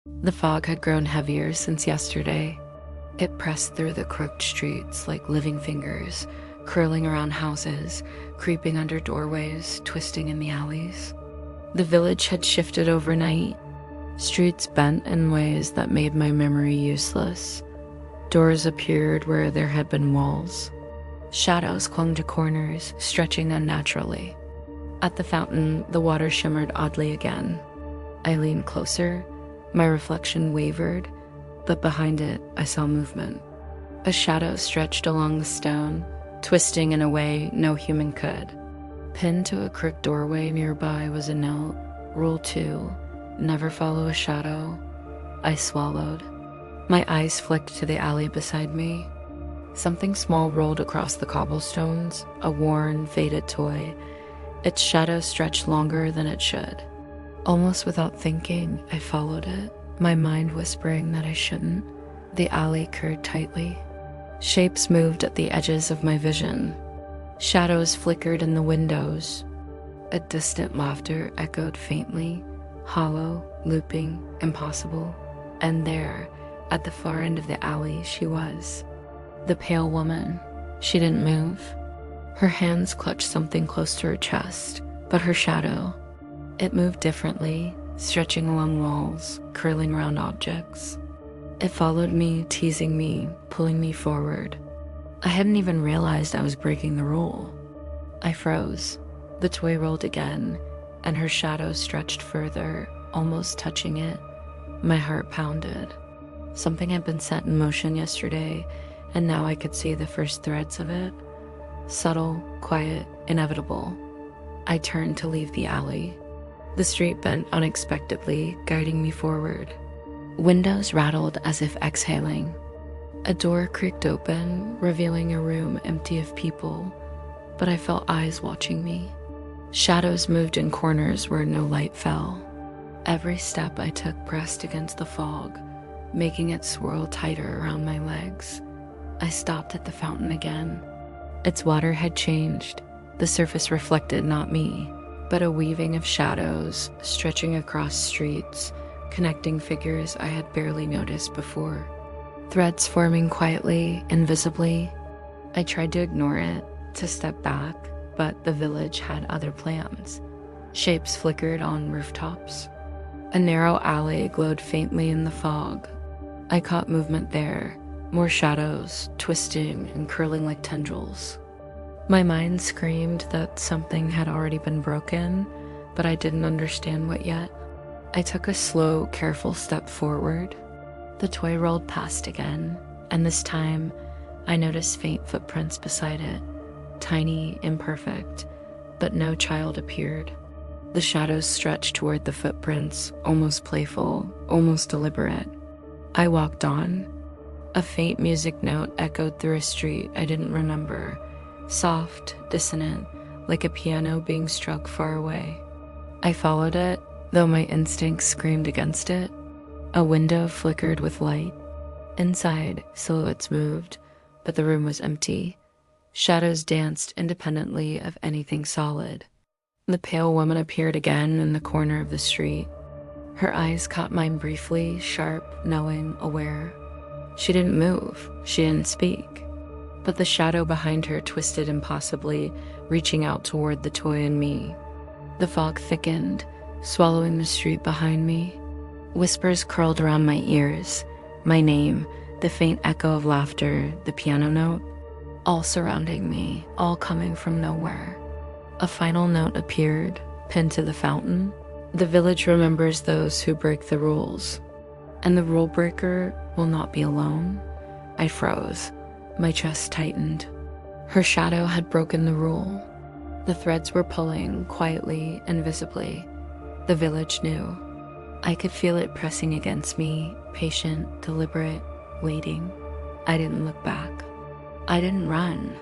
The fog had grown heavier since yesterday. It pressed through the crooked streets like living fingers, curling around houses, creeping under doorways, twisting in the alleys. The village had shifted overnight. Streets bent in ways that made my memory useless. Doors appeared where there had been walls. Shadows clung to corners, stretching unnaturally. At the fountain, the water shimmered oddly again. I leaned closer. My reflection wavered, but behind it, I saw movement. A shadow stretched along the stone, twisting in a way no human could. Pinned to a crooked doorway nearby was a note. Rule 2, never follow a shadow. I swallowed. My eyes flicked to the alley beside me. Something small rolled across the cobblestones, a worn, faded toy. Its shadow stretched longer than it should. Almost without thinking, I followed it, my mind whispering that I shouldn't. The alley curved tightly. Shapes moved at the edges of my vision. Shadows flickered in the windows. A distant laughter echoed faintly, hollow, looping, impossible. And there, at the far end of the alley, she was. The pale woman. She didn't move. Her hands clutched something close to her chest, but her shadow, it moved differently, stretching along walls, curling around objects. It followed me, teasing me, pulling me forward. I hadn't even realized I was breaking the rule. I froze. The toy rolled again, and her shadow stretched further, almost touching it. My heart pounded. Something had been set in motion yesterday, and now I could see the first threads of it. Subtle, quiet, inevitable. I turned to leave the alley. The street bent unexpectedly, guiding me forward. Windows rattled as if exhaling. A door creaked open, revealing a room empty of people, but I felt eyes watching me. Shadows moved in corners where no light fell. Every step I took pressed against the fog, making it swirl tighter around my legs. I stopped at the fountain again. Its water had changed. The surface reflected not me, but a weaving of shadows stretching across streets, connecting figures I had barely noticed before. Threads forming quietly, invisibly. I tried to ignore it, to step back, but the village had other plans. Shapes flickered on rooftops. A narrow alley glowed faintly in the fog. I caught movement there, more shadows, twisting and curling like tendrils. My mind screamed that something had already been broken, but I didn't understand what yet. I took a slow, careful step forward. The toy rolled past again, and this time I noticed faint footprints beside it, tiny, imperfect, but no child appeared. The shadows stretched toward the footprints, almost playful, almost deliberate. I walked on. A faint music note echoed through a street I didn't remember, soft, dissonant, like a piano being struck far away. I followed it, though my instincts screamed against it. A window flickered with light. Inside, silhouettes moved, but the room was empty. Shadows danced independently of anything solid. The pale woman appeared again in the corner of the street. Her eyes caught mine briefly, sharp, knowing, aware. She didn't move, she didn't speak. But the shadow behind her twisted impossibly, reaching out toward the toy and me. The fog thickened, swallowing the street behind me. Whispers curled around my ears. My name, the faint echo of laughter, the piano note, all surrounding me, all coming from nowhere. A final note appeared, pinned to the fountain. The village remembers those who break the rules, and the rule breaker will not be alone. I froze. My chest tightened. Her shadow had broken the rule. The threads were pulling, quietly, invisibly. The village knew. I could feel it pressing against me, patient, deliberate, waiting. I didn't look back. I didn't run.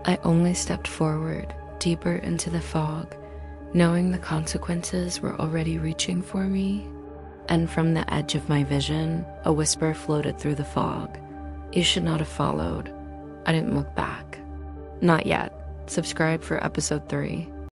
I only stepped forward, deeper into the fog, knowing the consequences were already reaching for me. And from the edge of my vision, a whisper floated through the fog. You should not have followed. I didn't look back. Not yet. Subscribe for episode 3.